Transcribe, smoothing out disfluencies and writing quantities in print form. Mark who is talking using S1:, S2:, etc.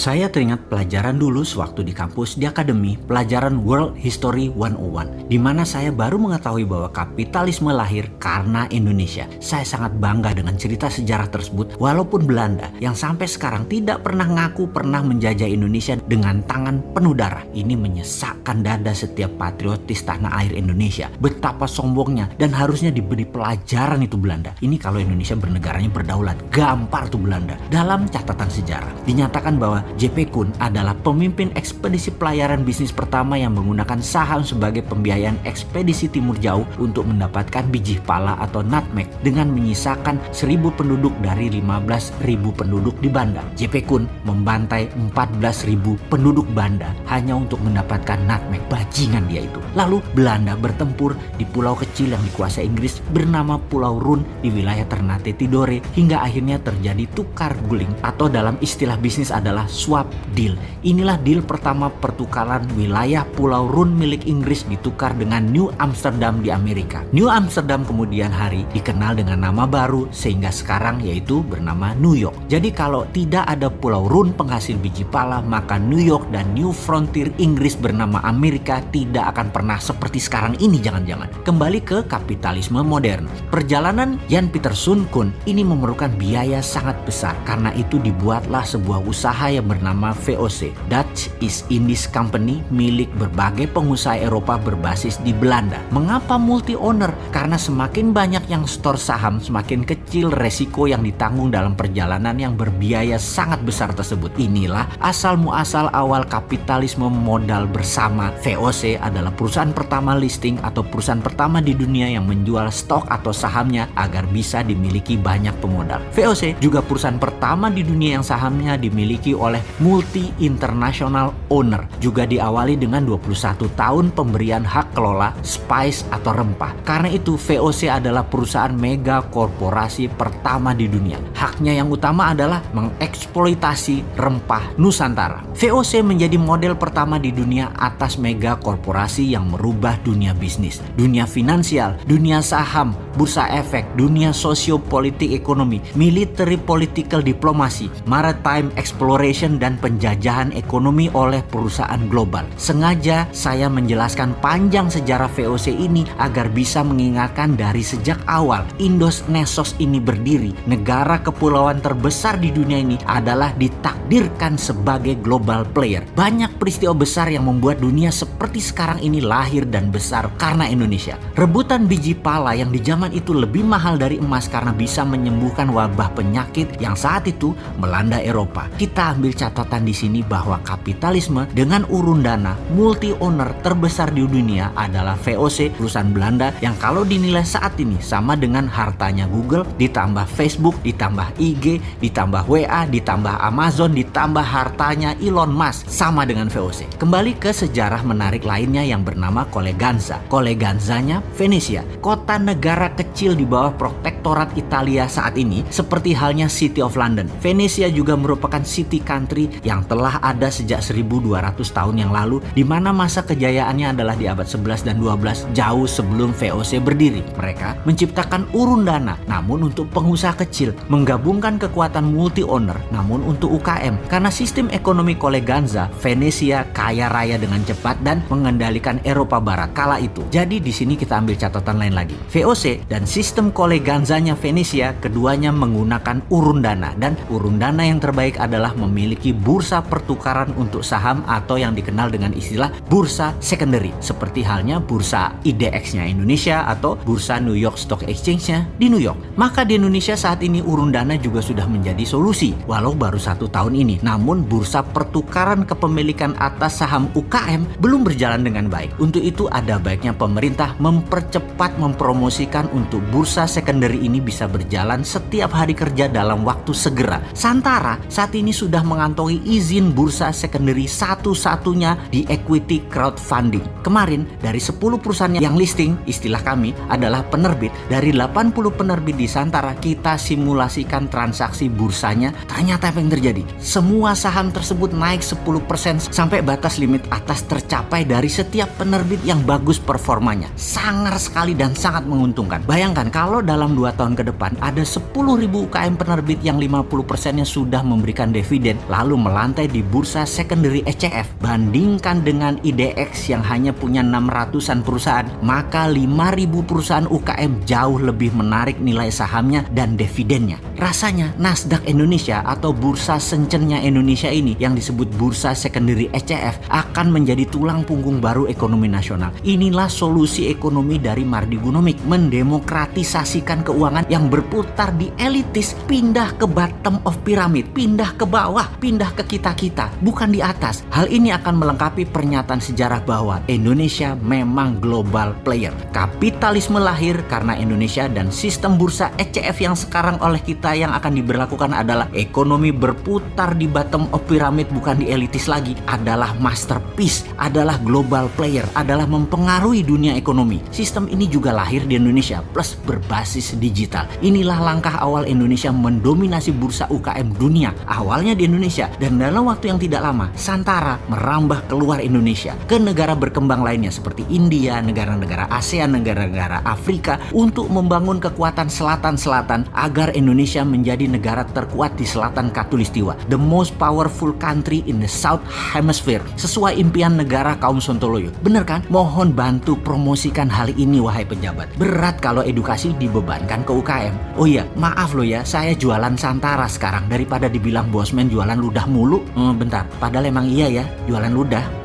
S1: Saya teringat pelajaran dulu sewaktu di kampus di akademi, pelajaran World History 101, di mana saya baru mengetahui bahwa kapitalisme lahir karena Indonesia. Saya sangat bangga dengan cerita sejarah tersebut, walaupun Belanda yang sampai sekarang tidak pernah ngaku pernah menjajah Indonesia dengan tangan penuh darah. Ini menyesakkan dada setiap patriotis tanah air Indonesia. Betapa sombongnya dan harusnya diberi pelajaran itu Belanda. Ini kalau Indonesia bernegaranya berdaulat, gampar tuh Belanda. Dalam catatan sejarah, dinyatakan bahwa J.P. Kuhn adalah pemimpin ekspedisi pelayaran bisnis pertama yang menggunakan saham sebagai pembiayaan ekspedisi timur jauh untuk mendapatkan biji pala atau nutmeg dengan menyisakan 1.000 penduduk dari 15.000 penduduk di Banda. J.P. Kuhn membantai 14.000 penduduk Banda hanya untuk mendapatkan nutmeg. Bajingan dia itu. Lalu Belanda bertempur di pulau kecil yang dikuasai Inggris bernama Pulau Run di wilayah Ternate Tidore hingga akhirnya terjadi tukar guling atau dalam istilah bisnis adalah swap deal. Inilah deal pertama pertukaran wilayah Pulau Run milik Inggris ditukar dengan New Amsterdam di Amerika. New Amsterdam kemudian hari dikenal dengan nama baru sehingga sekarang yaitu bernama New York. Jadi kalau tidak ada Pulau Run penghasil biji pala, maka New York dan New Frontier Inggris bernama Amerika tidak akan pernah seperti sekarang ini jangan-jangan. Kembali ke kapitalisme modern. Perjalanan Jan Pieter Soen Koen ini memerlukan biaya sangat besar. Karena itu dibuatlah sebuah usaha yang bernama VOC, Dutch East Indies Company, milik berbagai pengusaha Eropa berbasis di Belanda. Mengapa multi owner? Karena semakin banyak yang store saham, semakin kecil resiko yang ditanggung dalam perjalanan yang berbiaya sangat besar tersebut. Inilah asal muasal awal kapitalisme modal bersama. VOC adalah perusahaan pertama listing atau perusahaan pertama di dunia yang menjual stok atau sahamnya agar bisa dimiliki banyak pemodal. VOC juga perusahaan pertama di dunia yang sahamnya dimiliki oleh multi international owner. Juga diawali dengan 21 tahun pemberian hak kelola spice atau rempah. Karena itu VOC adalah perusahaan mega korporasi pertama di dunia. Haknya yang utama adalah mengeksploitasi rempah Nusantara. VOC menjadi model pertama di dunia atas mega korporasi yang merubah dunia bisnis, dunia finansial, dunia saham, bursa efek, dunia sosiopolitik ekonomi, military political diplomasi, maritime exploration dan penjajahan ekonomi oleh perusahaan global. Sengaja saya menjelaskan panjang sejarah VOC ini agar bisa mengingatkan dari sejak awal Indonesios ini berdiri, negara kepulauan terbesar di dunia ini adalah ditakdirkan sebagai global player. Banyak peristiwa besar yang membuat dunia seperti sekarang ini lahir dan besar karena Indonesia. Rebutan biji pala yang di zaman itu lebih mahal dari emas karena bisa menyembuhkan wabah penyakit yang saat itu melanda Eropa. Kita ambil catatan di sini bahwa kapitalisme dengan urun dana multi owner terbesar di dunia adalah VOC, perusahaan Belanda yang kalau dinilai saat ini sama dengan hartanya Google ditambah Facebook, ditambah IG, ditambah WA, ditambah Amazon, ditambah hartanya Elon Musk, sama dengan VOC. Kembali ke sejarah menarik lainnya yang bernama Coleganza. Coleganzanya Venesia, kota negara kecil di bawah protektorat Italia saat ini seperti halnya City of London. Venesia juga merupakan city country yang telah ada sejak 1200 tahun yang lalu, di mana masa kejayaannya adalah di abad 11 dan 12 jauh sebelum VOC berdiri. Mereka menciptakan urun dana namun untuk pengusaha kecil, menggabungkan kekuatan multi owner namun untuk UKM. Karena sistem ekonomi Coleganza, Venesia kaya raya dengan cepat dan mengendalikan Eropa Barat kala itu. Jadi di sini kita ambil catatan lain lagi. VOC dan sistem Coleganzanya Venesia keduanya menggunakan urun dana, dan urun dana yang terbaik adalah memiliki bursa pertukaran untuk saham atau yang dikenal dengan istilah bursa secondary, seperti halnya bursa IDX-nya Indonesia atau bursa New York Stock Exchange-nya di New York. Maka di Indonesia saat ini urun dana juga sudah menjadi solusi walau baru 1 tahun ini. Namun bursa pertukaran kepemilikan atas saham UKM belum berjalan dengan baik. Untuk itu ada baiknya pemerintah mempercepat mempromosikan untuk bursa secondary ini bisa berjalan setiap hari kerja dalam waktu segera. Santara saat ini sudah mengantongi izin bursa secondary satu-satunya di equity crowdfunding. Kemarin dari 10 perusahaan yang listing, istilah kami adalah penerbit, dari 80 penerbit di Santara kita simulasikan transaksi bursanya. Ternyata apa yang terjadi? Semua saham tersebut naik 10% sampai batas limit atas tercapai dari setiap penerbit yang bagus performanya. Sangar sekali dan sangat menguntungkan. depan. Bayangkan kalau dalam 2 tahun ke depan ada 10.000 UKM penerbit yang 50%-nya sudah memberikan dividen lalu melantai di bursa secondary ECF. Bandingkan dengan IDX yang hanya punya 600-an perusahaan, maka 5.000 perusahaan UKM jauh lebih menarik nilai sahamnya dan dividennya. Rasanya Nasdaq Indonesia atau bursa sencennya Indonesia ini yang disebut bursa secondary ECF akan menjadi tulang punggung baru ekonomi nasional. Inilah solusi ekonomi dari Mardi Gunomik, mendemokratisasikan keuangan yang berputar di elitis, pindah ke bottom of pyramid, pindah ke bawah, pindah ke kita-kita, bukan di atas. Hal ini akan melengkapi pernyataan sejarah bahwa Indonesia memang global player. Kapitalisme lahir karena Indonesia dan sistem bursa ECF yang sekarang oleh kita yang akan diberlakukan adalah ekonomi berputar di bottom of pyramid, bukan di elitis lagi, adalah masterpiece, adalah global player, adalah mempengaruhi dunia ekonomi. Sistem ini juga lahir di Indonesia plus berbasis digital. Inilah langkah awal Indonesia mendominasi bursa UKM dunia. Awalnya di Indonesia dan dalam waktu yang tidak lama Santara merambah keluar Indonesia ke negara berkembang lainnya seperti India, negara-negara ASEAN, negara-negara Afrika untuk membangun kekuatan selatan-selatan agar Indonesia menjadi negara terkuat di selatan Katulistiwa, the most powerful country in the South Hemisphere, sesuai impian negara kaum Sontoloyo. Bener kan? Mohon bantu promosikan hal ini wahai pejabat. Berat kalau edukasi dibebankan ke UKM. Oh iya, maaf loh ya, saya jualan Santara sekarang daripada dibilang bosman jualan ludah mulu. Bentar, padahal emang iya ya, jualan ludah.